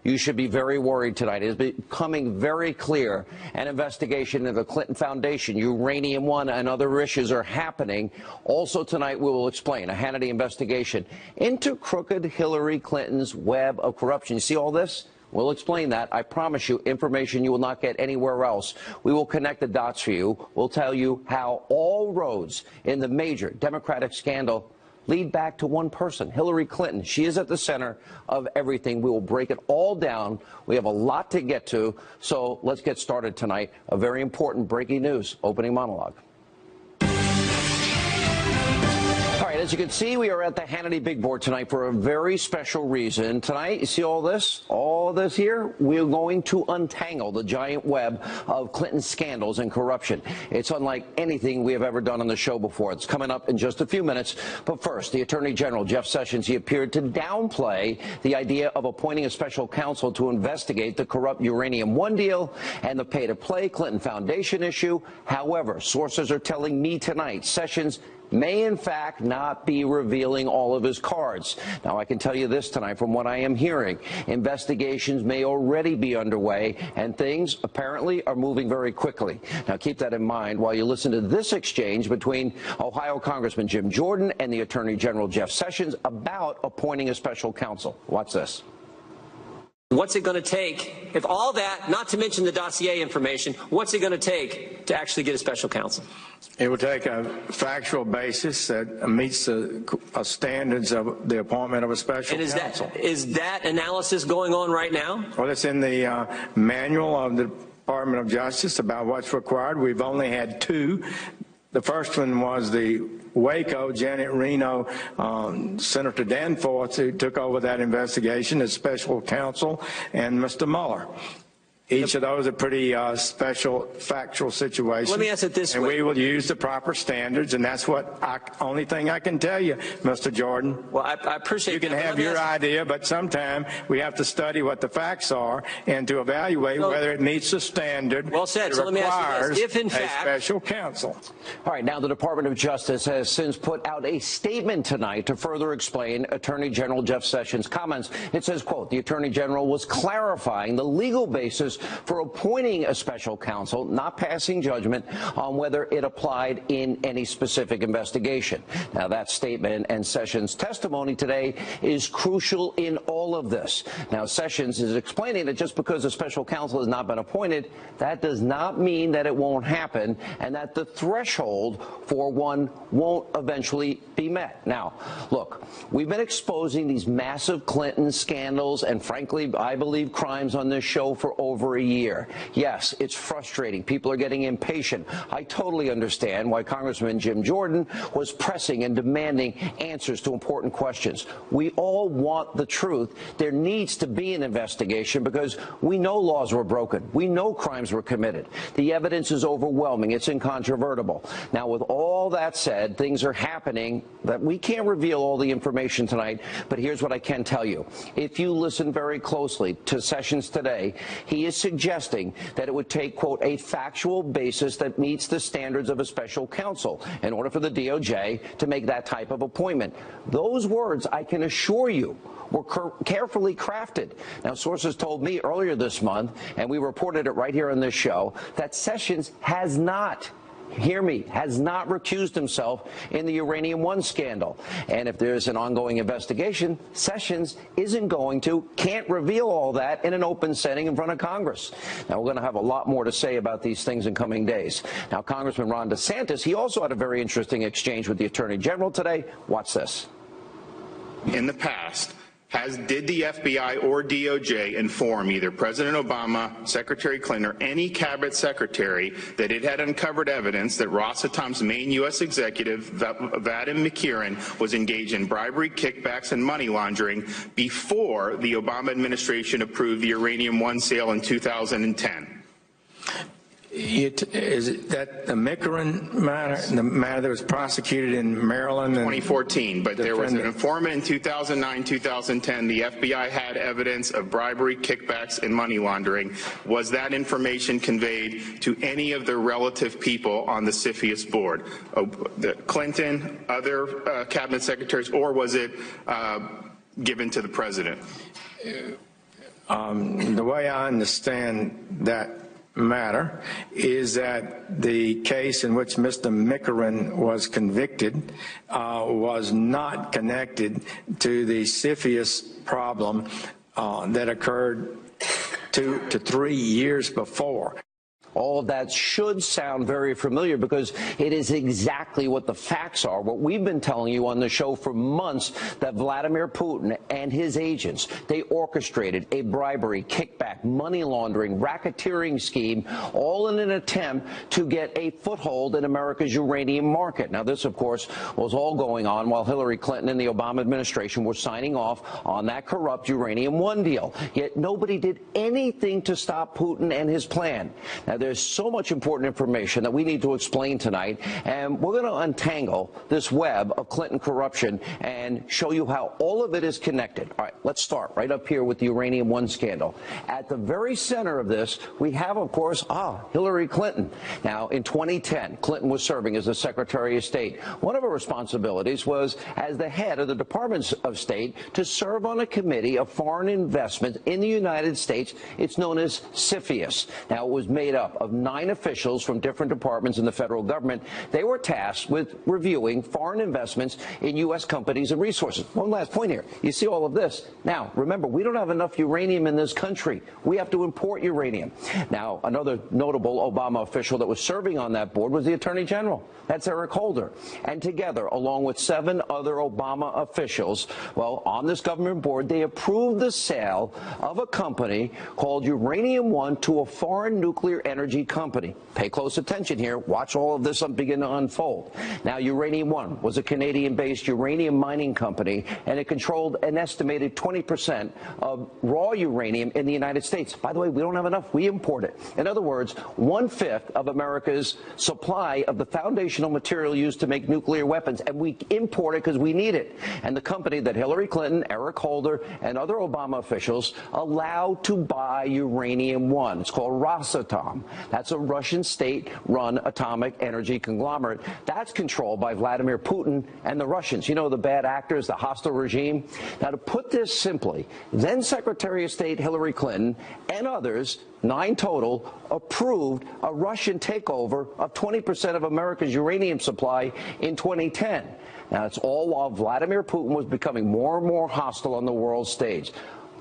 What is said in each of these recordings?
You should be very worried tonight. It is becoming very clear an investigation into the Clinton Foundation, Uranium One, and other issues are happening. Also tonight, we will explain a Hannity investigation into crooked Hillary Clinton's web of corruption. You see all this? We'll explain that. I promise you, information you will not get anywhere else. We will connect the dots for you. We'll tell you how all roads in the major Democratic scandal lead back to one person, Hillary Clinton. She is at the center of everything. We will break it all down. We have a lot to get to, so let's get started tonight. A very important breaking news opening monologue. All right, as you can see, we are at the Hannity Big Board tonight for a very special reason. Tonight, you see all this? All this here? We're going to untangle the giant web of Clinton scandals and corruption. It's unlike anything we have ever done on the show before. It's coming up in just a few minutes. But first, the Attorney General, Jeff Sessions, he appeared to downplay the idea of appointing a special counsel to investigate the corrupt Uranium One deal and the pay-to-play Clinton Foundation issue. However, sources are telling me tonight Sessions may in fact not be revealing all of his cards. Now, I can tell you this tonight from what I am hearing. Investigations may already be underway, and things apparently are moving very quickly. Now, keep that in mind while you listen to this exchange between Ohio Congressman Jim Jordan and the Attorney General Jeff Sessions about appointing a special counsel. Watch this. What's it going to take, if all that, not to mention the dossier information, what's it going to take to actually get a special counsel? It will take a factual basis that meets the standards of the appointment of a special counsel. Is that analysis going on right now? Well, it's in the manual of the Department of Justice about what's required. We've only had two. The first one was the Waco, Janet Reno, Senator Danforth, who took over that investigation as special counsel, and Mr. Mueller. Each of those are pretty special factual situations. Let me ask it this way. And we will use the proper standards, and that's what only thing I can tell you, Mr. Jordan. Well, I appreciate that. You can have your idea, but sometime we have to study what the facts are and to evaluate whether it meets the standard. Well said. So let me ask you this. If in fact, a special counsel. All right, now the Department of Justice has since put out a statement tonight to further explain Attorney General Jeff Sessions' comments. It says, quote, the Attorney General was clarifying the legal basis for appointing a special counsel, not passing judgment on whether it applied in any specific investigation. Now, that statement and Sessions' testimony today is crucial in all of this. Now, Sessions is explaining that just because a special counsel has not been appointed, that does not mean that it won't happen and that the threshold for one won't eventually be met. Now, look, we've been exposing these massive Clinton scandals and, frankly, I believe crimes on this show for over a year. Yes, it's frustrating. People are getting impatient. I totally understand why Congressman Jim Jordan was pressing and demanding answers to important questions. We all want the truth. There needs to be an investigation because we know laws were broken. We know crimes were committed. The evidence is overwhelming. It's incontrovertible. Now, with all that said, things are happening that we can't reveal all the information tonight, but here's what I can tell you. If you listen very closely to Sessions today, he is suggesting that it would take, quote, a factual basis that meets the standards of a special counsel in order for the DOJ to make that type of appointment. Those words, I can assure you, were carefully crafted. Now, sources told me earlier this month, and we reported it right here on this show, that Sessions has not, hear me, has not recused himself in the Uranium One scandal. And if there's an ongoing investigation, Sessions isn't going to, can't reveal all that in an open setting in front of Congress. Now, we're going to have a lot more to say about these things in coming days. Now, Congressman Ron DeSantis, he also had a very interesting exchange with the Attorney General today. Watch this. In the past, did the FBI or DOJ inform either President Obama, Secretary Clinton, or any cabinet secretary that it had uncovered evidence that Rosatom's main U.S. executive, Vadim Mikirin, was engaged in bribery, kickbacks, and money laundering before the Obama administration approved the Uranium One sale in 2010? Is that the Mikirin matter, the matter that was prosecuted in Maryland? 2014, but there was an informant in 2009, 2010. The FBI had evidence of bribery, kickbacks, and money laundering. Was that information conveyed to any of the relative people on the CFIUS board? Clinton, other cabinet secretaries, or was it given to the president? The way I understand that matter is that the case in which Mr. Mickerin was convicted was not connected to the CFIUS problem that occurred 2 to 3 years before. All of that should sound very familiar because it is exactly what the facts are. What we've been telling you on the show for months, that Vladimir Putin and his agents, they orchestrated a bribery, kickback, money laundering, racketeering scheme, all in an attempt to get a foothold in America's uranium market. Now, this, of course, was all going on while Hillary Clinton and the Obama administration were signing off on that corrupt Uranium One deal. Yet nobody did anything to stop Putin and his plan. Now, there's so much important information that we need to explain tonight, and we're going to untangle this web of Clinton corruption and show you how all of it is connected. All right, let's start right up here with the Uranium One scandal. At the very center of this, we have, of course, Hillary Clinton. Now, in 2010, Clinton was serving as the Secretary of State. One of her responsibilities was, as the head of the Department of State, to serve on a committee of foreign investment in the United States. It's known as CFIUS. Now, it was made up of 9 officials from different departments in the federal government. They were tasked with reviewing foreign investments in U.S. companies and resources. One last point here. You see all of this. Now, remember, we don't have enough uranium in this country. We have to import uranium. Now, another notable Obama official that was serving on that board was the Attorney General. That's Eric Holder. And together, along with 7 other Obama officials, well, on this government board, they approved the sale of a company called Uranium One to a foreign nuclear energy company. Pay close attention here. Watch all of this begin to unfold. Now, Uranium One was a Canadian-based uranium mining company, and it controlled an estimated 20% of raw uranium in the United States. By the way, we don't have enough. We import it. In other words, 1/5 of America's supply of the foundational material used to make nuclear weapons, and we import it because we need it. And the company that Hillary Clinton, Eric Holder, and other Obama officials allowed to buy Uranium One. It's called Rosatom. That's a Russian state-run atomic energy conglomerate. That's controlled by Vladimir Putin and the Russians. You know, the bad actors, the hostile regime. Now, to put this simply, then Secretary of State Hillary Clinton and others, 9 total, approved a Russian takeover of 20% of America's uranium supply in 2010. Now, it's all while Vladimir Putin was becoming more and more hostile on the world stage.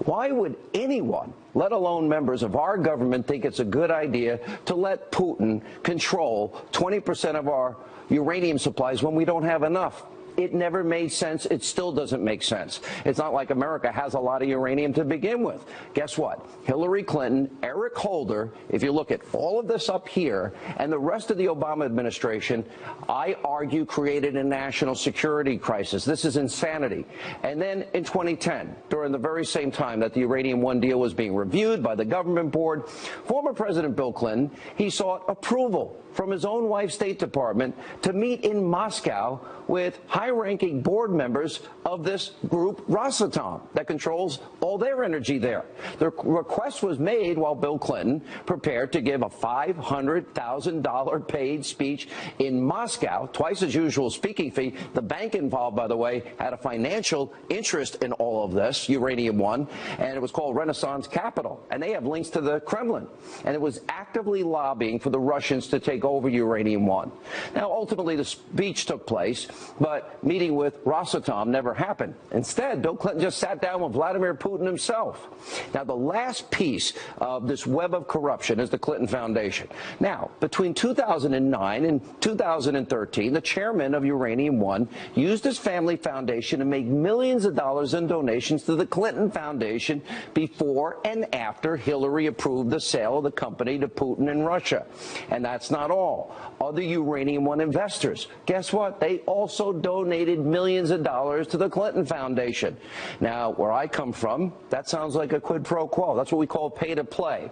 Why would anyone, let alone members of our government, think it's a good idea to let Putin control 20% of our uranium supplies when we don't have enough? It never made sense. It still doesn't make sense. It's not like America has a lot of uranium to begin with. Guess what? Hillary Clinton, Eric Holder, if you look at all of this up here, and the rest of the Obama administration, I argue created a national security crisis. This is insanity. And then in 2010, during the very same time that the Uranium One deal was being reviewed by the government board, former President Bill Clinton, he sought approval from his own wife's State Department to meet in Moscow with high-ranking board members of this group, Rosatom, that controls all their energy there. The request was made while Bill Clinton prepared to give a $500,000 paid speech in Moscow, twice his usual speaking fee. The bank involved, by the way, had a financial interest in all of this, Uranium One, and it was called Renaissance Capital, and they have links to the Kremlin, and it was actively lobbying for the Russians to take over Uranium One. Now, ultimately, the speech took place, but meeting with Rosatom never happened. Instead, Bill Clinton just sat down with Vladimir Putin himself. Now, the last piece of this web of corruption is the Clinton Foundation. Now, between 2009 and 2013, the chairman of Uranium One used his family foundation to make millions of dollars in donations to the Clinton Foundation before and after Hillary approved the sale of the company to Putin and Russia. And that's not all. Other Uranium One investors, guess what? They also donated millions of dollars to the Clinton Foundation. Now, where I come from, that sounds like a quid pro quo. That's what we call pay to play.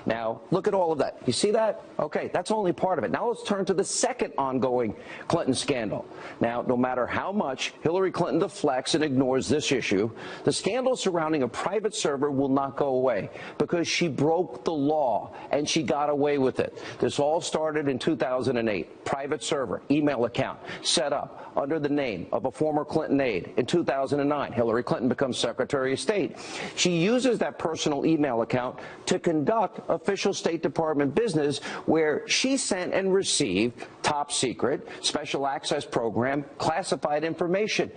Now, look at all of that. You see that? Okay, that's only part of it. Now let's turn to the second ongoing Clinton scandal. Now, no matter how much Hillary Clinton deflects and ignores this issue, the scandal surrounding a private server will not go away because she broke the law and she got away with it. This all started in 2008. Private server, email account, set up under the name of a former Clinton aide. In 2009, Hillary Clinton becomes Secretary of State. She uses that personal email account to conduct official State Department business where she sent and received top secret, special access program, classified information.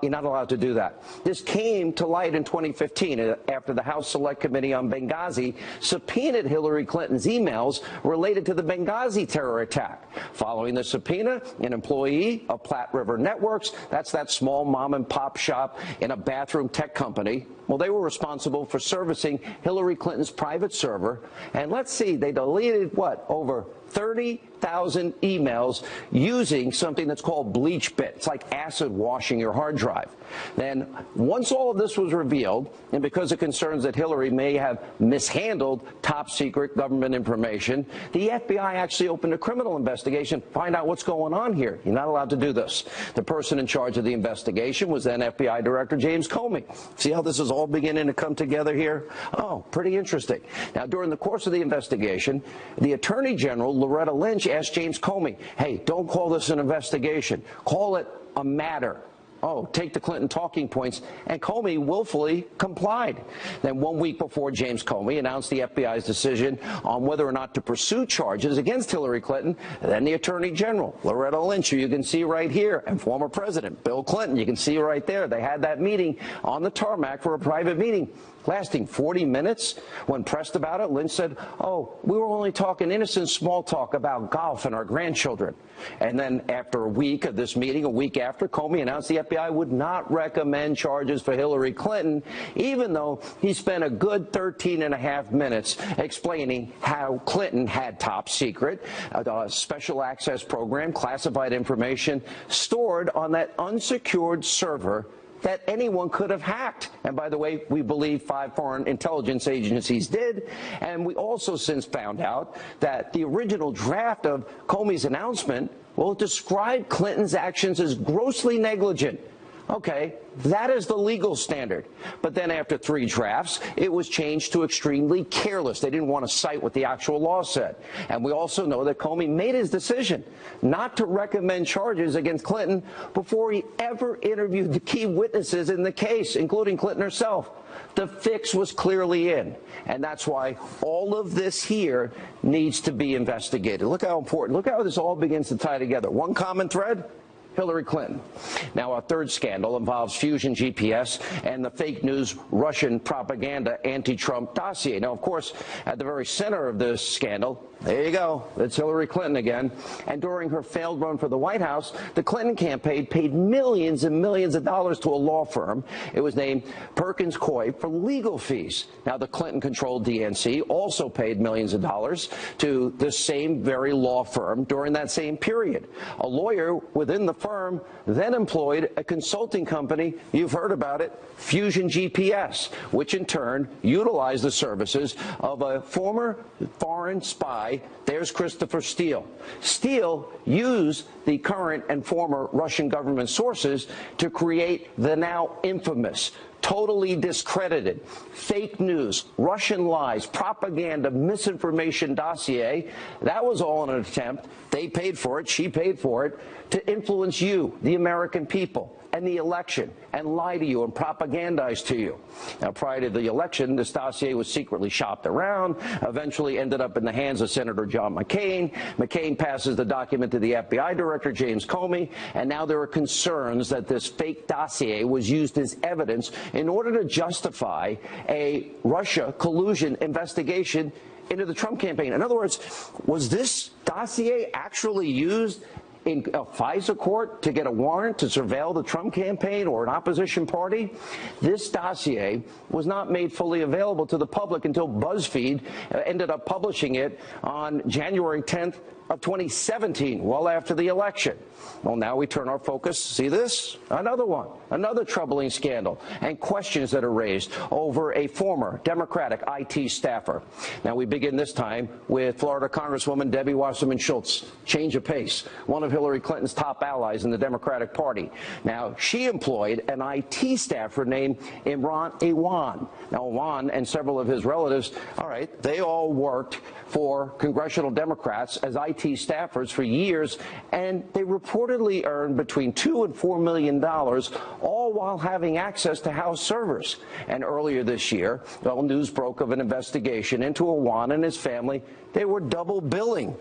You're not allowed to do that. This came to light in 2015 after the House Select Committee on Benghazi subpoenaed Hillary Clinton's emails related to the Benghazi terror attack. Following the subpoena, an employee of Platte River Networks, that's that small mom and pop shop in a bathroom tech company, well, they were responsible for servicing Hillary Clinton's private server. And let's see, they deleted, what, over 30,000 emails using something that's called BleachBit. It's like acid washing your hard drive. Then, once all of this was revealed, and because of concerns that Hillary may have mishandled top secret government information, the FBI actually opened a criminal investigation to find out what's going on here. You're not allowed to do this. The person in charge of the investigation was then FBI Director James Comey. See how this is all beginning to come together here? Oh, pretty interesting. Now, during the course of the investigation, the Attorney General, Loretta Lynch, asked James Comey, hey, don't call this an investigation. Call it a matter. Oh, take the Clinton talking points, and Comey willfully complied. Then 1 week before James Comey announced the FBI's decision on whether or not to pursue charges against Hillary Clinton, then the Attorney General, Loretta Lynch, who you can see right here, and former President Bill Clinton, you can see right there. They had that meeting on the tarmac for a private meeting lasting 40 minutes. When pressed about it, Lynch said, oh, we were only talking innocent small talk about golf and our grandchildren. And then after a week of this meeting, a week after, Comey announced the FBI would not recommend charges for Hillary Clinton, even though he spent a good 13 and a half minutes explaining how Clinton had top secret, a special access program, classified information stored on that unsecured server that anyone could have hacked. And by the way, we believe 5 foreign intelligence agencies did. And we also since found out that the original draft of Comey's announcement, well, it described Clinton's actions as grossly negligent. Okay, that is the legal standard. But then after 3 drafts, it was changed to extremely careless. They didn't want to cite what the actual law said. And we also know that Comey made his decision not to recommend charges against Clinton before he ever interviewed the key witnesses in the case, including Clinton herself. The fix was clearly in. And that's why all of this here needs to be investigated. Look how important, look how this all begins to tie together. One common thread: Hillary Clinton. Now, our third scandal involves Fusion GPS and the fake news Russian propaganda anti-Trump dossier. Now, of course, at the very center of this scandal, there you go, it's Hillary Clinton again. And during her failed run for the White House, the Clinton campaign paid millions and millions of dollars to a law firm. It was named Perkins Coie for legal fees. Now, the Clinton-controlled DNC also paid millions of dollars to the same very law firm during that same period. A lawyer within the firm then employed a consulting company, you've heard about it, Fusion GPS, which in turn utilized the services of a former foreign spy. There's Christopher Steele. Steele used the current and former Russian government sources to create the now infamous, totally discredited, fake news, Russian lies, propaganda, misinformation dossier. That was all in an attempt. They paid for it, she paid for it, to influence you, the American people, and the election, and lie to you and propagandize to you. Now, prior to the election, this dossier was secretly shopped around, eventually ended up in the hands of Senator John McCain. McCain passes the document to the FBI Director, James Comey, and now there are concerns that this fake dossier was used as evidence in order to justify a Russia collusion investigation into the Trump campaign. In other words, was this dossier actually used in a FISA court to get a warrant to surveil the Trump campaign or an opposition party? This dossier was not made fully available to the public until BuzzFeed ended up publishing it on January 10th of 2017, well after the election. Well, now we turn our focus, see this? Another one, another troubling scandal, and questions that are raised over a former Democratic IT staffer. Now we begin this time with Florida Congresswoman Debbie Wasserman Schultz. Change of pace, one of Hillary Clinton's top allies in the Democratic Party. Now, she employed an IT staffer named Imran Awan. Now, Awan and several of his relatives, all right, they all worked for congressional Democrats as IT IT staffers for years, and they reportedly earned between $2 and $4 million, all while having access to House servers. And earlier this year, well, news broke of an investigation into Awan and his family. They were double billing.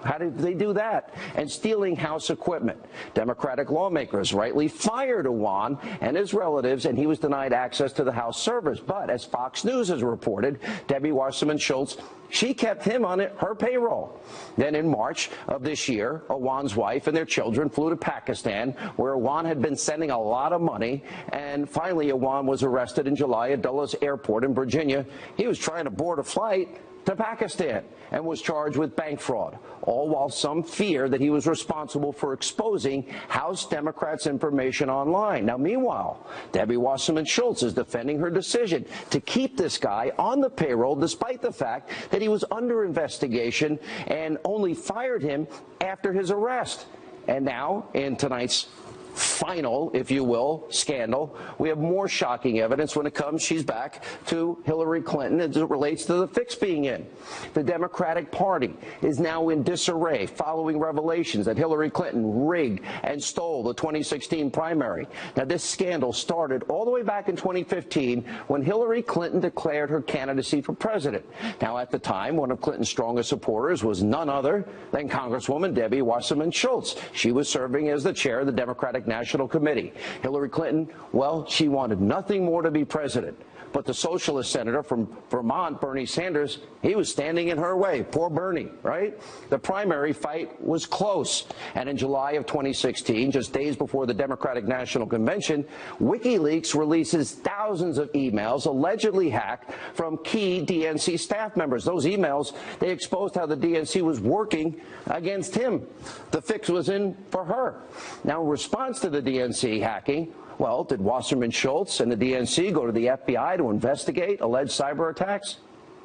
How did they do that? And stealing House equipment. Democratic lawmakers rightly fired Awan and his relatives, and he was denied access to the House servers. But as Fox News has reported, Debbie Wasserman Schultz, she kept him on her payroll. Then in March of this year, Awan's wife and their children flew to Pakistan, where Awan had been sending a lot of money. And finally, Awan was arrested in July at Dulles Airport in Virginia. He was trying to board a flight to Pakistan and was charged with bank fraud, all while some fear that he was responsible for exposing House Democrats' information online. Now, meanwhile, Debbie Wasserman Schultz is defending her decision to keep this guy on the payroll despite the fact that he was under investigation and only fired him after his arrest. And now, in tonight's final, if you will, scandal, we have more shocking evidence when it comes, she's back, to Hillary Clinton as it relates to the fix being in. The Democratic Party is now in disarray following revelations that Hillary Clinton rigged and stole the 2016 primary. Now, this scandal started all the way back in 2015 when Hillary Clinton declared her candidacy for president. Now, at the time, one of Clinton's strongest supporters was none other than Congresswoman Debbie Wasserman Schultz. She was serving as the chair of the Democratic National Committee. Hillary Clinton, well, she wanted nothing more to be president. But the socialist senator from Vermont, Bernie Sanders, he was standing in her way. Poor Bernie, right? The primary fight was close. And in July of 2016, just days before the Democratic National Convention, WikiLeaks releases thousands of emails allegedly hacked from key DNC staff members. Those emails, they exposed how the DNC was working against him. The fix was in for her. Now, in response to the DNC hacking, well, did Wasserman Schultz and the DNC go to the FBI to investigate alleged cyber attacks?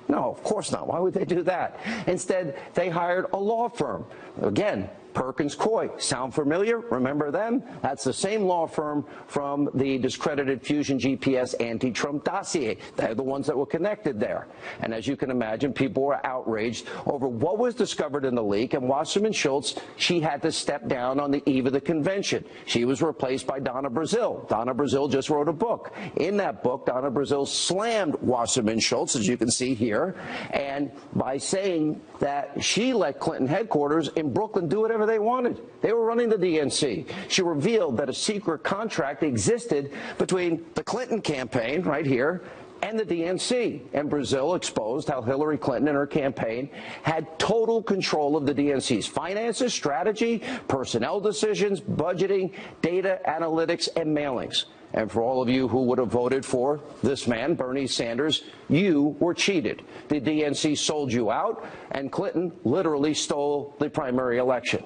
No, of course not. Why would they do that? Instead, they hired a law firm. Again, Perkins Coie. Sound familiar? Remember them? That's the same law firm from the discredited Fusion GPS anti-Trump dossier. They're the ones that were connected there. And as you can imagine, people were outraged over what was discovered in the leak, and Wasserman Schultz, she had to step down on the eve of the convention. She was replaced by Donna Brazile. Donna Brazile just wrote a book. In that book, Donna Brazile slammed Wasserman Schultz, as you can see here, and by saying that she let Clinton headquarters in Brooklyn do whatever they wanted. They were running the DNC. She revealed that a secret contract existed between the Clinton campaign, right here, and the DNC. And Brazile exposed how Hillary Clinton and her campaign had total control of the DNC's finances, strategy, personnel decisions, budgeting, data analytics, and mailings. And for all of you who would have voted for this man, Bernie Sanders, you were cheated. The DNC sold you out, and Clinton literally stole the primary election.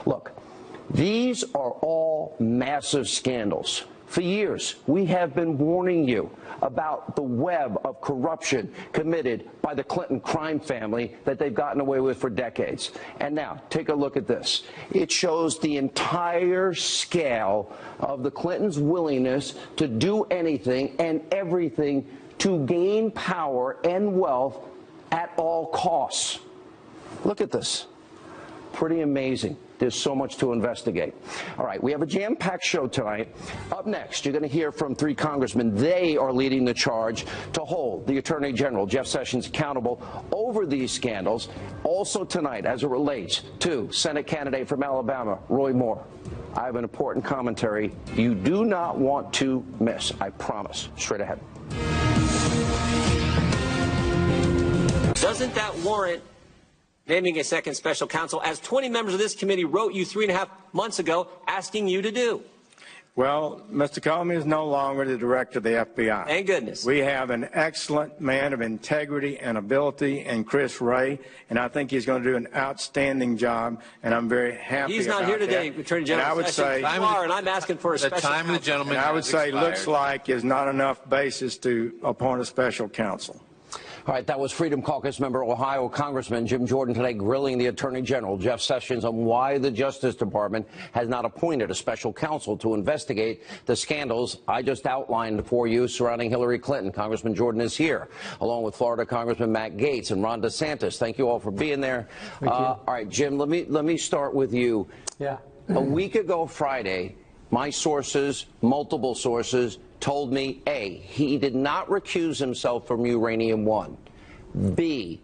Look, these are all massive scandals. For years, we have been warning you about the web of corruption committed by the Clinton crime family that they've gotten away with for decades. And now, take a look at this. It shows the entire scale of the Clintons' willingness to do anything and everything to gain power and wealth at all costs. Look at this. Pretty amazing. There's so much to investigate. All right, we have a jam-packed show tonight. Up next, you're going to hear from three congressmen. They are leading the charge to hold the Attorney General, Jeff Sessions, accountable over these scandals. Also tonight, as it relates to Senate candidate from Alabama, Roy Moore. I have an important commentary you do not want to miss, I promise. Straight ahead. Doesn't that warrant naming a second special counsel, as 20 members of this committee wrote you 3.5 months ago asking you to do? Well, Mr. Comey is no longer the director of the FBI. Thank goodness. We have an excellent man of integrity and ability in Chris Wray, and I think he's going to do an outstanding job, and I'm very happy He's not about here today, that. Attorney General. And I would say, and I'm asking for a special time of the gentleman and I would say expired. looks like is not enough basis to appoint a special counsel. All right, that was Freedom Caucus member Ohio Congressman Jim Jordan today grilling the Attorney General Jeff Sessions on why the Justice Department has not appointed a special counsel to investigate the scandals I just outlined for you surrounding Hillary Clinton. Congressman Jordan is here, along with Florida Congressman Matt Gaetz and Ron DeSantis. Thank you all for being there. All right, Jim, let me start with you. Yeah. A week ago Friday, my sources, multiple sources, told me, A, he did not recuse himself from Uranium One. B,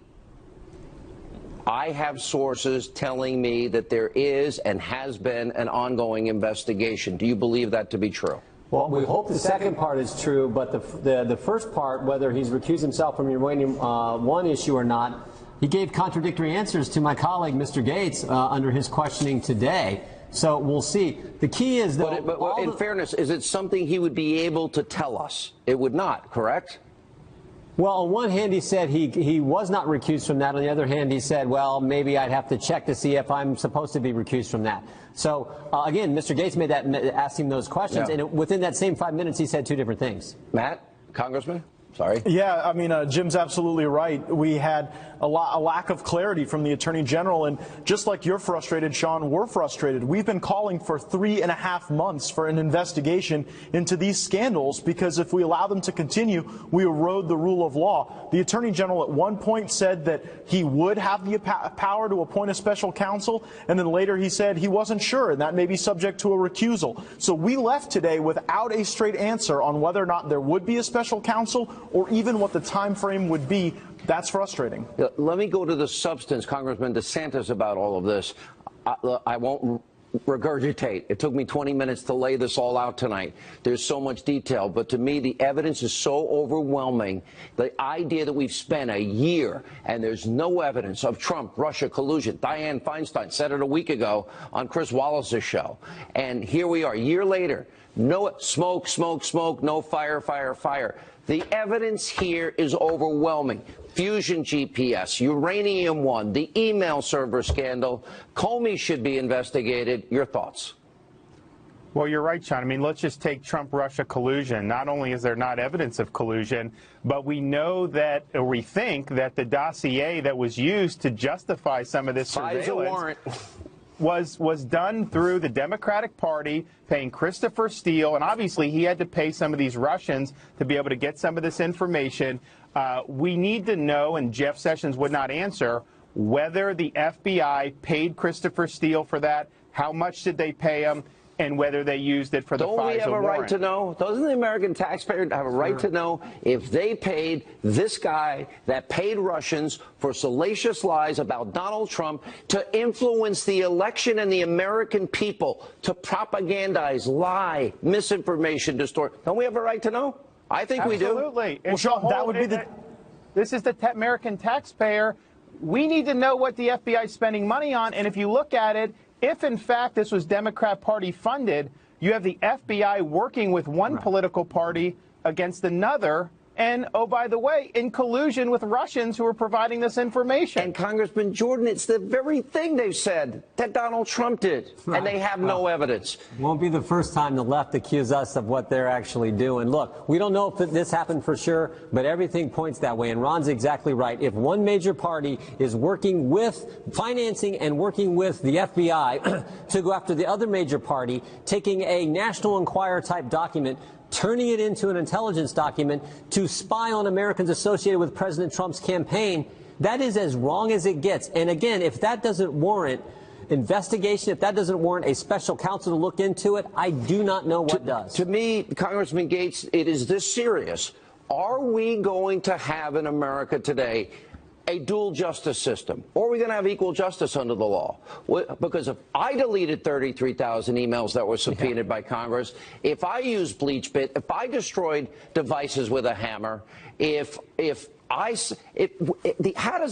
I have sources telling me that there is and has been an ongoing investigation. Do you believe that to be true? Well, we hope the second part is true, but the first part, whether he's recused himself from Uranium One issue or not, he gave contradictory answers to my colleague, Mr. Gaetz, under his questioning today. So we'll see. The key is, though, but in fairness, is it something he would be able to tell us? It would not, correct? Well, on one hand, he said he was not recused from that. On the other hand, he said, well, maybe I'd have to check to see if I'm supposed to be recused from that. So, again, Mr. Gaetz asked him those questions, and within that same 5 minutes, he said two different things. Matt, Congressman? Sorry. Yeah, I mean, Jim's absolutely right. We had a lack of clarity from the Attorney General, and just like you're frustrated, Sean, we're frustrated. We've been calling for 3.5 months for an investigation into these scandals, because if we allow them to continue, we erode the rule of law. The Attorney General at one point said that he would have the power to appoint a special counsel, and then later he said he wasn't sure, and that may be subject to a recusal. So we left today without a straight answer on whether or not there would be a special counsel or even what the time frame would be. That's frustrating. Let me go to the substance, Congressman DeSantis, about all of this. I won't regurgitate. It took me 20 minutes to lay this all out tonight. There's so much detail, but to me the evidence is so overwhelming. The idea that we've spent a year and there's no evidence of Trump, Russia collusion. Dianne Feinstein said it a week ago on Chris Wallace's show. And here we are, a year later. No smoke, smoke, smoke, no fire, fire, fire. The evidence here is overwhelming. Fusion GPS, Uranium One, the email server scandal. Comey should be investigated. Your thoughts? Well, you're right, Sean. I mean, let's just take Trump-Russia collusion. Not only is there not evidence of collusion, but we know that, or we think that the dossier that was used to justify some of this surveillance was done through the Democratic Party paying Christopher Steele, and obviously he had to pay some of these Russians to be able to get some of this information. We need to know, and Jeff Sessions would not answer, whether the FBI paid Christopher Steele for that, how much did they pay him, and whether they used it for the FISA warrant. Don't we have a right to know? Doesn't the American taxpayer have a right to know if they paid this guy that paid Russians for salacious lies about Donald Trump to influence the election and the American people, to propagandize, lie, misinformation, distort? Don't we have a right to know? I think we do. Absolutely. Well, Sean, that would be the... This is the American taxpayer. We need to know what the FBI is spending money on, and if you look at it, if, in fact, this was Democrat Party funded, you have the FBI working with one political party against another, and, oh, by the way, in collusion with Russians who are providing this information. And, Congressman Jordan, it's the very thing they've said that Donald Trump did, and they have no evidence. Won't be the first time the left accuse us of what they're actually doing. Look, we don't know if this happened for sure, but everything points that way, and Ron's exactly right. If one major party is working with, financing and working with the FBI to go after the other major party, taking a National Enquirer type document, turning it into an intelligence document to spy on Americans associated with President Trump's campaign, that is as wrong as it gets. And again, if that doesn't warrant investigation, if that doesn't warrant a special counsel to look into it, I do not know what does. To me, Congressman Gaetz, it is this serious. Are we going to have in America today a dual justice system, or are we going to have equal justice under the law? Because if I deleted 33,000 emails that were subpoenaed by Congress, if I used BleachBit, if I destroyed devices with a hammer, how does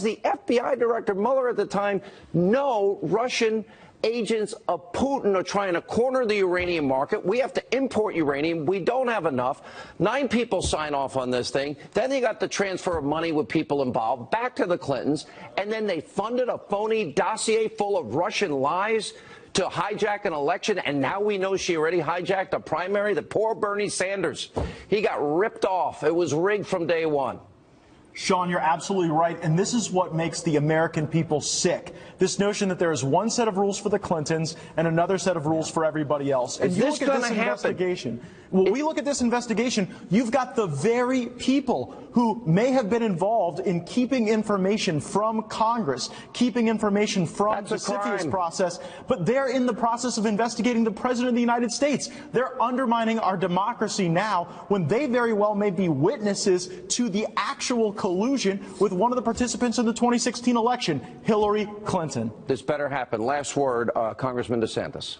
the FBI Director Mueller at the time know Russian agents of Putin are trying to corner the uranium market? We have to import uranium. We don't have enough. 9 people sign off on this thing. Then you got the transfer of money with people involved back to the Clintons. And then they funded a phony dossier full of Russian lies to hijack an election. And now we know she already hijacked a primary. The poor Bernie Sanders. He got ripped off. It was rigged from day one. Sean, you're absolutely right, and this is what makes the American people sick. This notion that there is one set of rules for the Clintons and another set of rules for everybody else. And is you this look at this happen? investigation. When we look at this investigation, you've got the very people who may have been involved in keeping information from Congress, keeping information from the CFIUS process, but they're in the process of investigating the President of the United States. They're undermining our democracy now when they very well may be witnesses to the actual collusion with one of the participants in the 2016 election, Hillary Clinton. This better happen. Last word, Congressman DeSantis.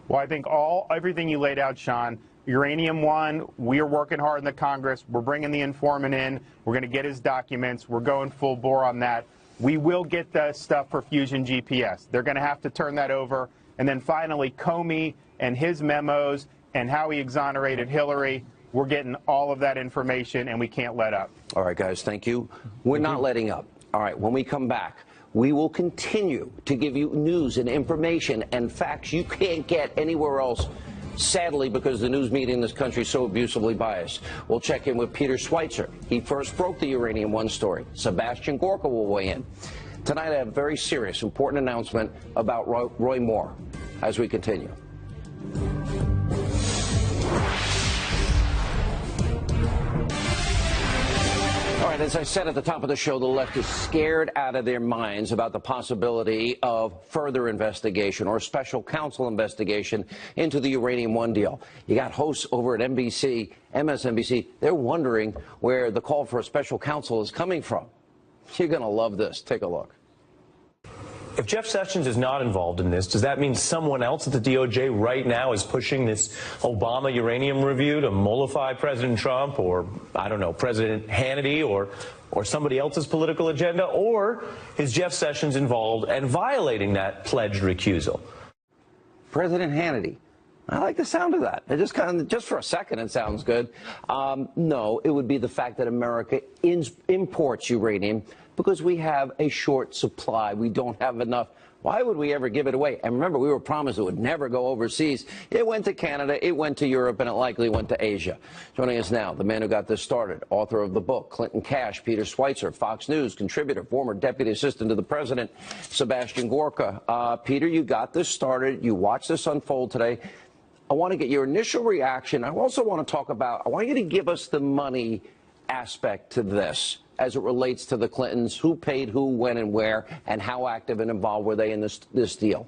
Well, I think everything you laid out, Sean. Uranium One, we are working hard in the Congress. We're bringing the informant in. We're going to get his documents. We're going full bore on that. We will get the stuff for Fusion GPS. They're going to have to turn that over. And then finally, Comey and his memos and how he exonerated Hillary. We're getting all of that information, and we can't let up. All right, guys, thank you. We're not letting up. All right, when we come back, we will continue to give you news and information and facts you can't get anywhere else, sadly, because the news media in this country is so abusively biased. We'll check in with Peter Schweitzer. He first broke the Uranium One story. Sebastian Gorka will weigh in. Tonight, I have a very serious, important announcement about Roy Moore as we continue. All right, as I said at the top of the show, the left is scared out of their minds about the possibility of further investigation or special counsel investigation into the Uranium One deal. You got hosts over at NBC, MSNBC. They're wondering where the call for a special counsel is coming from. You're going to love this. Take a look. If Jeff Sessions is not involved in this, does that mean someone else at the DOJ right now is pushing this Obama uranium review to mollify President Trump or, I don't know, President Hannity or somebody else's political agenda? Or is Jeff Sessions involved and violating that pledged recusal? President Hannity. I like the sound of that. It just for a second, it sounds good. No, it would be the fact that America imports uranium because we have a short supply. We don't have enough. Why would we ever give it away? And remember, we were promised it would never go overseas. It went to Canada, it went to Europe, and it likely went to Asia. Joining us now, the man who got this started, author of the book, Clinton Cash, Peter Schweitzer, Fox News contributor, former deputy assistant to the president, Sebastian Gorka. Peter, you got this started. You watched this unfold today. I want to get your initial reaction. I also want to talk about, I want you to give us the money aspect to this as it relates to the Clintons, who paid who, when, and where, and how active and involved were they in this deal?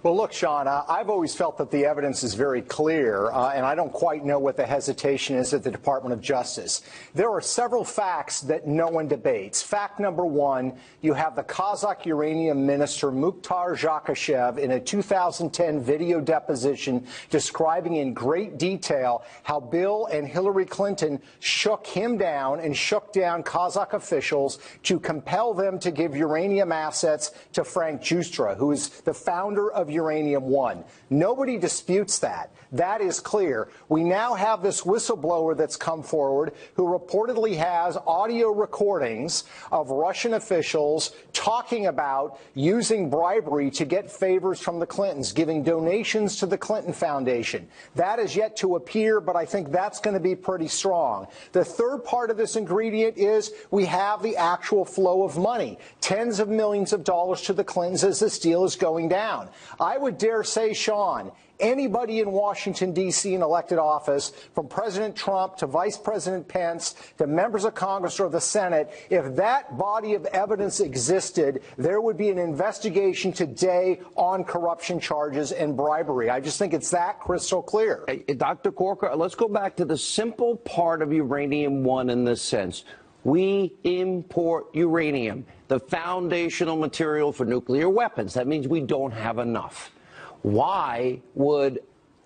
Well, look, Sean, I've always felt that the evidence is very clear, and I don't quite know what the hesitation is at the Department of Justice. There are several facts that no one debates. Fact number one, you have the Kazakh uranium minister Mukhtar Zakashev in a 2010 video deposition describing in great detail how Bill and Hillary Clinton shook him down and shook down Kazakh officials to compel them to give uranium assets to Frank Justra, who is the founder of Uranium One. Nobody disputes that. That is clear. We now have this whistleblower that's come forward who reportedly has audio recordings of Russian officials talking about using bribery to get favors from the Clintons, giving donations to the Clinton Foundation. That is yet to appear, but I think that's going to be pretty strong. The third part of this ingredient is we have the actual flow of money, tens of millions of dollars to the Clintons as this deal is going down. I would dare say, Sean, anybody in Washington, D.C. in elected office, from President Trump to Vice President Pence to members of Congress or the Senate, if that body of evidence existed, there would be an investigation today on corruption charges and bribery. I just think it's that crystal clear. Hey, Dr. Gorka, let's go back to the simple part of Uranium One in this sense. We import uranium, the foundational material for nuclear weapons. That means we don't have enough. Why would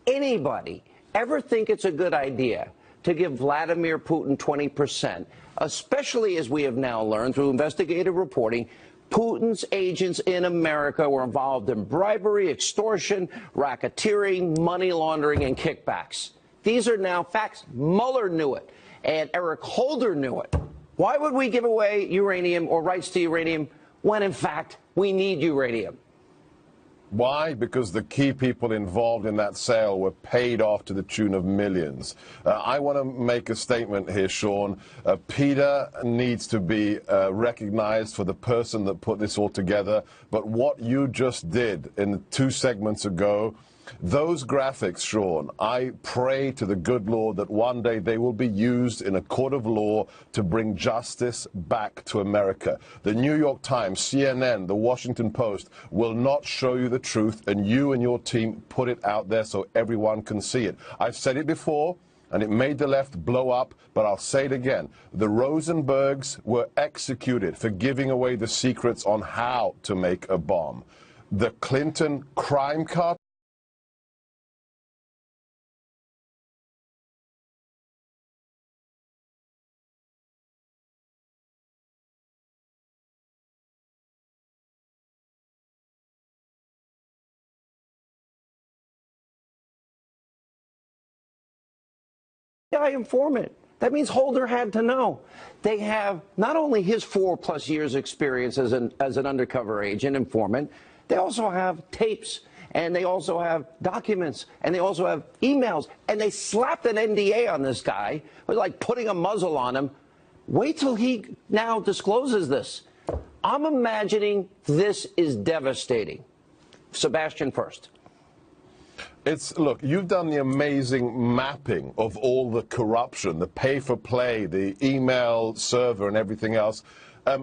anybody ever think it's a good idea to give Vladimir Putin 20%, especially as we have now learned through investigative reporting, Putin's agents in America were involved in bribery, extortion, racketeering, money laundering, and kickbacks. These are now facts. Mueller knew it, and Eric Holder knew it. Why would we give away uranium or rights to uranium when, in fact, we need uranium? Why? Because the key people involved in that sale were paid off to the tune of millions. I want to make a statement here, Sean. Peter needs to be recognized for the person that put this all together. But what you just did in the 2 segments ago, those graphics, Sean, I pray to the good Lord that one day they will be used in a court of law to bring justice back to America. The New York Times, CNN, the Washington Post will not show you the truth, and you and your team put it out there so everyone can see it. I've said it before, and it made the left blow up, but I'll say it again. The Rosenbergs were executed for giving away the secrets on how to make a bomb. The Clinton crime cartel. Informant. That means Holder had to know. They have not only his 4+ years experience as an undercover agent informant, they also have tapes, and they also have documents, and they also have emails, and they slapped an NDA on this guy. It was like putting a muzzle on him. Wait till he now discloses this. I'm imagining this is devastating. Sebastian first. Look, you've done the amazing mapping of all the corruption, the pay-for-play, the email server and everything else.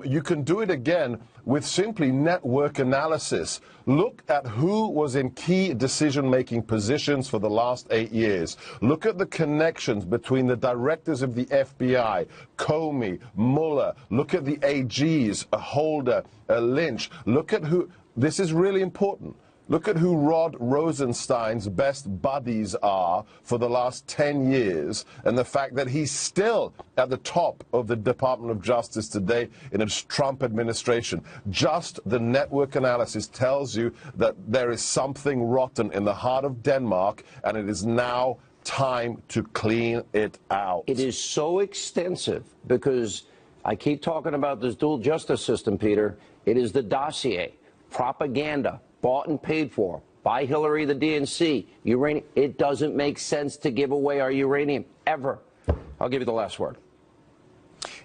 You can do it again with simply network analysis. Look at who was in key decision-making positions for the last 8 years. Look at the connections between the directors of the FBI, Comey, Mueller. Look at the AGs, Holder, Lynch. Look at who, this is really important. Look at who Rod Rosenstein's best buddies are for the last 10 years, and the fact that he's still at the top of the Department of Justice today in a Trump administration. Just the network analysis tells you that there is something rotten in the heart of Denmark, and it is now time to clean it out. It is so extensive because I keep talking about this dual justice system, Peter. It is the dossier, propaganda, bought and paid for by Hillary, the DNC, uranium. It doesn't make sense to give away our uranium, ever. I'll give you the last word.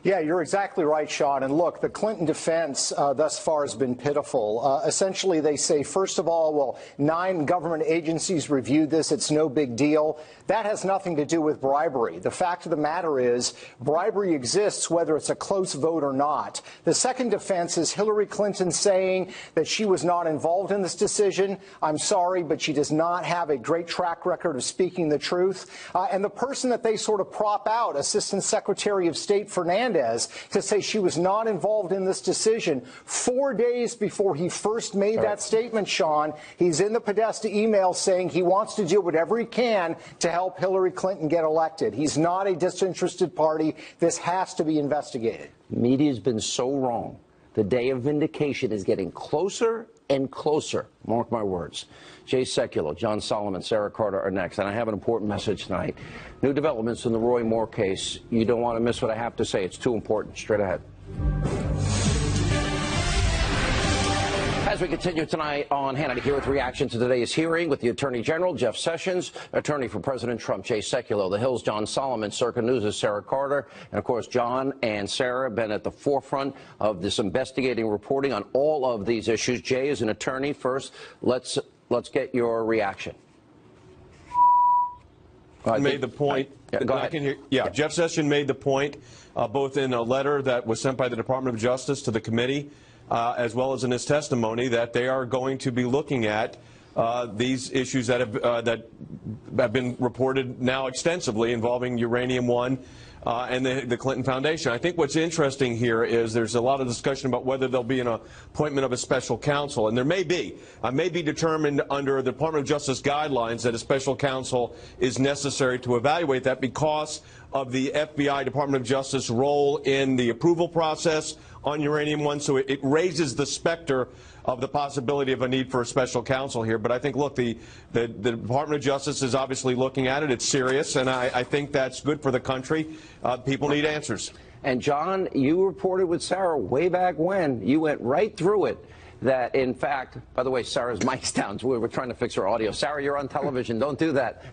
Yeah, you're exactly right, Sean. And look, the Clinton defense thus far has been pitiful. Essentially, they say, first of all, well, 9 government agencies reviewed this. It's no big deal. That has nothing to do with bribery. The fact of the matter is bribery exists whether it's a close vote or not. The second defense is Hillary Clinton saying that she was not involved in this decision. I'm sorry, but she does not have a great track record of speaking the truth. And the person that they sort of prop out, Assistant Secretary of State Fernandez, to say she was not involved in this decision 4 days before he first made that statement, Sean. He's in the Podesta email saying he wants to do whatever he can to help Hillary Clinton get elected. He's not a disinterested party. This has to be investigated. Media's been so wrong. The day of vindication is getting closer and closer. Mark my words. Jay Sekulow, John Solomon, Sarah Carter are next. And I have an important message tonight. New developments in the Roy Moore case. You don't want to miss what I have to say. It's too important. Straight ahead. As we continue tonight on Hannity here with reaction to today's hearing with the Attorney General, Jeff Sessions, Attorney for President Trump, Jay Sekulow, The Hill's John Solomon, Circa News' Sarah Carter, and of course John and Sarah have been at the forefront of this investigating reporting on all of these issues. Jay is an attorney. First, let's get your reaction. Made the point. Go ahead. Jeff Sessions made the point both in a letter that was sent by the Department of Justice to the committee, as well as in his testimony, that they are going to be looking at these issues that have been reported now extensively involving Uranium One and the Clinton Foundation. I think what's interesting here is there's a lot of discussion about whether there'll be an appointment of a special counsel, and there may be. May be determined under the Department of Justice guidelines that a special counsel is necessary to evaluate that because of the FBI, Department of Justice, role in the approval process on Uranium One. So it raises the specter of the possibility of a need for a special counsel here. But I think, look, the Department of Justice is obviously looking at it. It's serious, and I think that's good for the country. People need answers. And, John, you reported with Sarah way back when. You went right through it. that, in fact, by the way, Sarah's mic's down, so we were trying to fix her audio. Sarah, you're on television. Don't do that.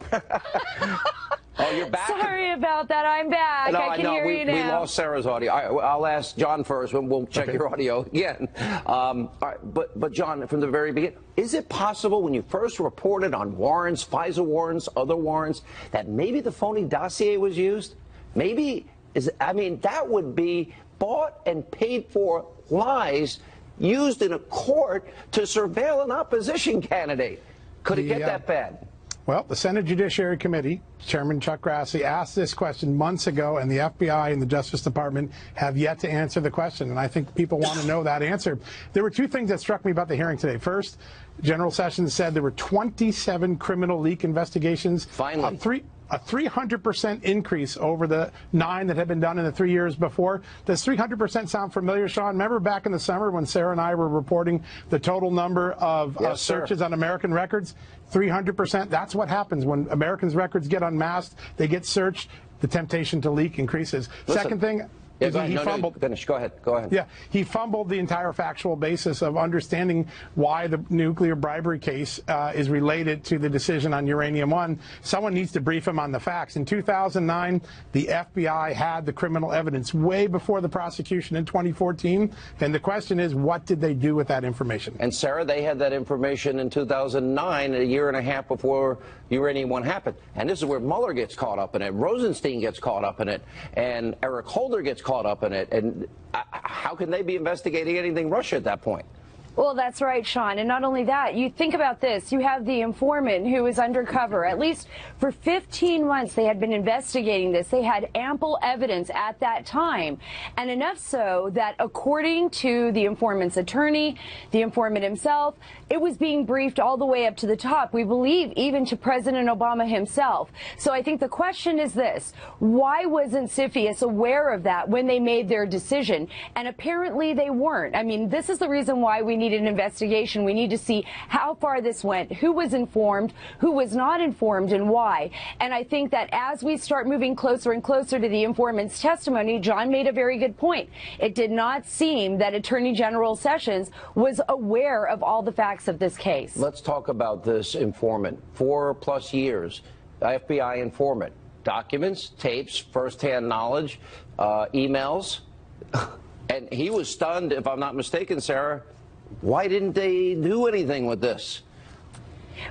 Oh, you're back? Sorry about that. I'm back. No, I can hear you now. We lost Sarah's audio. I'll ask John first, and we'll check your audio again. All right, but John, from the very beginning, is it possible when you first reported on warrants, FISA warrants, other warrants, that maybe the phony dossier was used? Maybe, that would be bought and paid for lies used in a court to surveil an opposition candidate. Could it get that bad? Well, the Senate Judiciary Committee, Chairman Chuck Grassley, asked this question months ago, and the FBI and the Justice Department have yet to answer the question. And I think people want to know that answer. There were two things that struck me about the hearing today. First, General Sessions said there were 27 criminal leak investigations. Finally. A 300% increase over the 9 that had been done in the 3 years before. Does 300% sound familiar, Sean? Remember back in the summer when Sarah and I were reporting the total number of searches on American records? 300%. That's what happens when Americans' records get unmasked, they get searched, the temptation to leak increases. Listen. Second thing, Yeah, he fumbled. Finish. Go ahead. Go ahead. Yeah, he fumbled the entire factual basis of understanding why the nuclear bribery case is related to the decision on Uranium One. Someone needs to brief him on the facts. In 2009, the FBI had the criminal evidence way before the prosecution in 2014. And the question is, what did they do with that information? And Sarah, they had that information in 2009, a year and a half before Uranium One happened. And this is where Mueller gets caught up in it, Rosenstein gets caught up in it, and Eric Holder gets caught up in it. And how can they be investigating anything Russia at that point? Well, that's right, Sean. And not only that, you think about this. You have the informant who is undercover. At least for 15 months, they had been investigating this. They had ample evidence at that time. And enough so that according to the informant's attorney, the informant himself, it was being briefed all the way up to the top. We believe even to President Obama himself. So I think the question is this. Why wasn't CFIUS aware of that when they made their decision? And apparently they weren't. I mean, this is the reason why we need an investigation. We need to see how far this went, who was informed, who was not informed, and why. And I think that as we start moving closer and closer to the informant's testimony, John made a very good point. It did not seem that Attorney General Sessions was aware of all the facts of this case. Let's talk about this informant. 4+ years, FBI informant. Documents, tapes, firsthand knowledge, emails. And he was stunned, if I'm not mistaken, Sarah. Why didn't they do anything with this?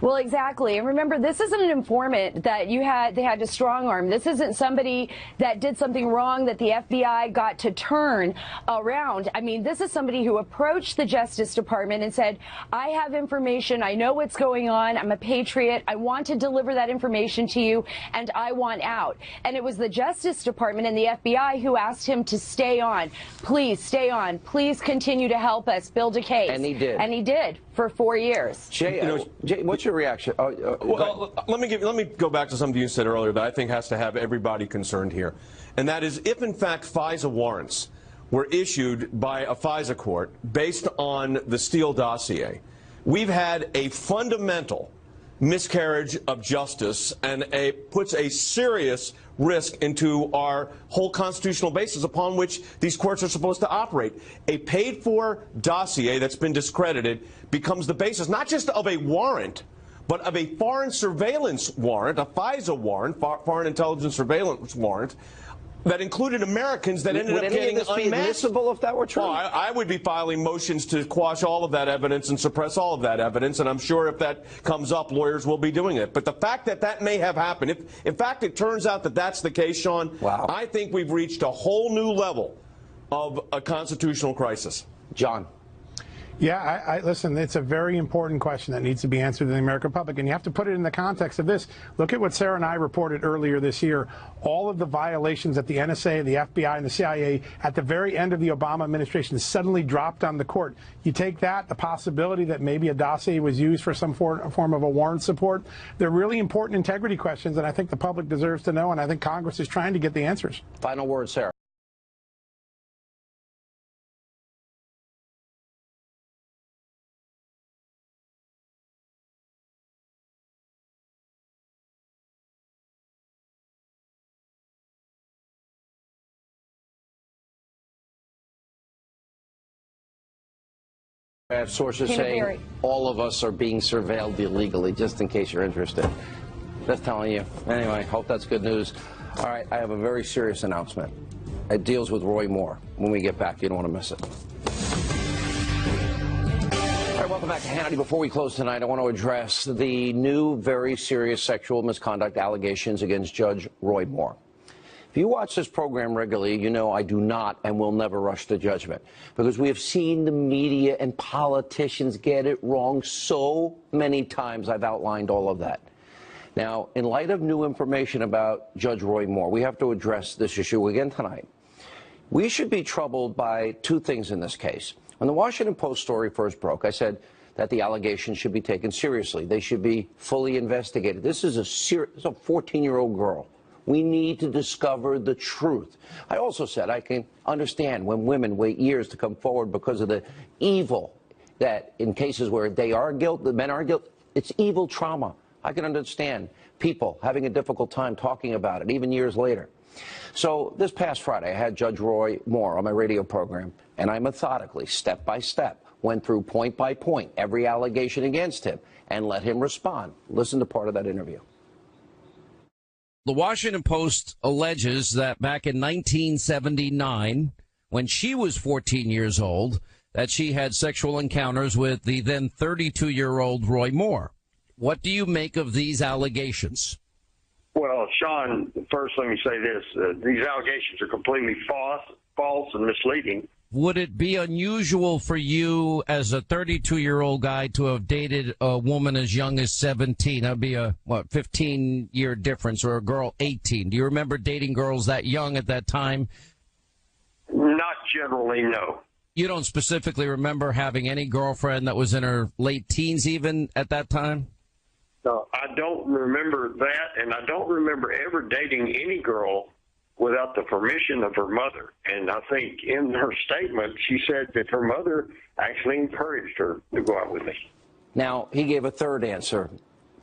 Well, exactly. And remember, this isn't an informant that they had to strong arm. This isn't somebody that did something wrong that the FBI got to turn around. I mean, this is somebody who approached the Justice Department and said, I have information. I know what's going on. I'm a patriot. I want to deliver that information to you, and I want out. And it was the Justice Department and the FBI who asked him to stay on. Please stay on. Please continue to help us build a case. And he did. And he did for 4 years. Jay, what's your reaction? Well, let me go back to something you said earlier that I think has to have everybody concerned here. And that is, if in fact FISA warrants were issued by a FISA court based on the Steele dossier, we've had a fundamental miscarriage of justice and puts a serious risk into our whole constitutional basis upon which these courts are supposed to operate. A paid-for dossier that's been discredited becomes the basis not just of a warrant, but of a foreign surveillance warrant, a FISA warrant, foreign intelligence surveillance warrant, that included Americans that ended up getting unmasked. Would any of this be admissible if that were true? Well, I would be filing motions to quash all of that evidence and suppress all of that evidence, and I'm sure if that comes up, lawyers will be doing it. But the fact that that may have happened, if in fact it turns out that that's the case, Sean, wow. I think we've reached a whole new level of a constitutional crisis. John. Yeah, listen, it's a very important question that needs to be answered in the American public, and you have to put it in the context of this. Look at what Sarah and I reported earlier this year. All of the violations that the NSA, the FBI, and the CIA at the very end of the Obama administration suddenly dropped on the court. You take that, the possibility that maybe a dossier was used for some form of a warrant support. They're really important integrity questions, and I think the public deserves to know, and I think Congress is trying to get the answers. Final word, Sarah. I have sources saying all of us are being surveilled illegally, just in case you're interested. Just telling you. Anyway, hope that's good news. All right, I have a very serious announcement. It deals with Roy Moore. When we get back, you don't want to miss it. All right, welcome back to Hannity. Before we close tonight, I want to address the new, very serious sexual misconduct allegations against Judge Roy Moore. If you watch this program regularly, you know I do not and will never rush to judgment, because we have seen the media and politicians get it wrong so many times. I've outlined all of that. Now, in light of new information about Judge Roy Moore, we have to address this issue again tonight. We should be troubled by two things in this case. When the Washington Post story first broke, I said that the allegations should be taken seriously. They should be fully investigated. This is a 14-year-old girl. We need to discover the truth. I also said I can understand when women wait years to come forward because of the evil that in cases where they are guilty, the men are guilty, it's evil trauma. I can understand people having a difficult time talking about it, even years later. So this past Friday, I had Judge Roy Moore on my radio program, and I methodically, step by step, went through point by point every allegation against him and let him respond. Listen to part of that interview. The Washington Post alleges that back in 1979, when she was 14 years old, that she had sexual encounters with the then 32-year-old Roy Moore. What do you make of these allegations? Well, Sean, first let me say this. These allegations are completely false and misleading. Would it be unusual for you as a 32-year-old guy to have dated a woman as young as 17? That would be a, 15-year difference, or a girl 18. Do you remember dating girls that young at that time? Not generally, no. You don't specifically remember having any girlfriend that was in her late teens even at that time? No, I don't remember that, and I don't remember ever dating any girl without the permission of her mother. And I think in her statement, she said that her mother actually encouraged her to go out with me. Now, he gave a third answer.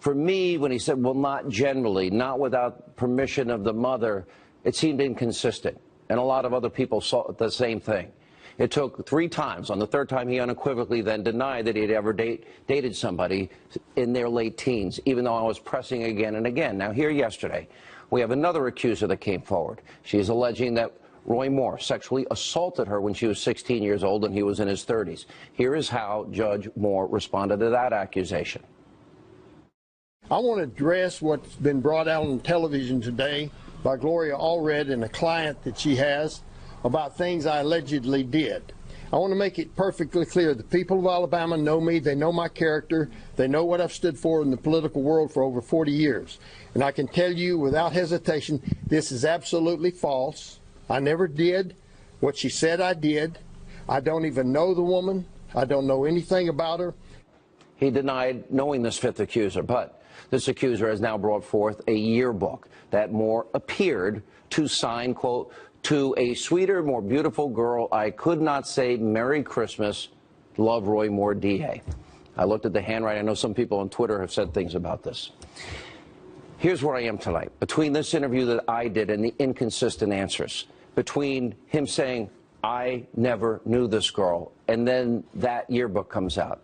For me, when he said, well, not generally, not without permission of the mother, it seemed inconsistent. And a lot of other people saw the same thing. It took 3 times. On the third time, he unequivocally then denied that he had ever dated somebody in their late teens, even though I was pressing again and again. Now, here yesterday, we have another accuser that came forward. She is alleging that Roy Moore sexually assaulted her when she was 16 years old and he was in his 30s. Here is how Judge Moore responded to that accusation. I want to address what's been brought out on television today by Gloria Allred and a client that she has about things I allegedly did. I want to make it perfectly clear. The people of Alabama know me. They know my character. They know what I've stood for in the political world for over 40 years. And I can tell you without hesitation, this is absolutely false. I never did what she said I did. I don't even know the woman. I don't know anything about her. He denied knowing this fifth accuser, but this accuser has now brought forth a yearbook that Moore appeared to sign, quote, to a sweeter, more beautiful girl. I could not say Merry Christmas. Love, Roy Moore, DA. I looked at the handwriting. I know some people on Twitter have said things about this. Here's where I am tonight. Between this interview that I did and the inconsistent answers, between him saying, I never knew this girl, and then that yearbook comes out.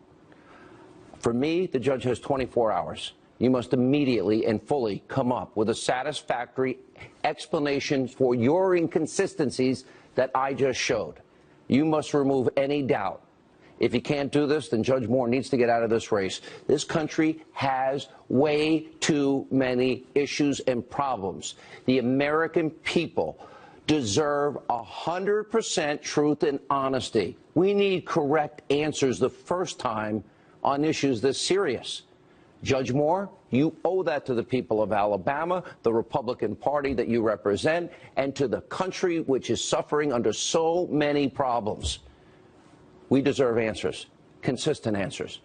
For me, the judge has 24 hours. You must immediately and fully come up with a satisfactory explanation for your inconsistencies that I just showed. You must remove any doubt. If you can't do this, then Judge Moore needs to get out of this race. This country has way too many issues and problems. The American people deserve 100% truth and honesty. We need correct answers the first time on issues this serious. Judge Moore, you owe that to the people of Alabama, the Republican Party that you represent, and to the country which is suffering under so many problems. We deserve answers, consistent answers.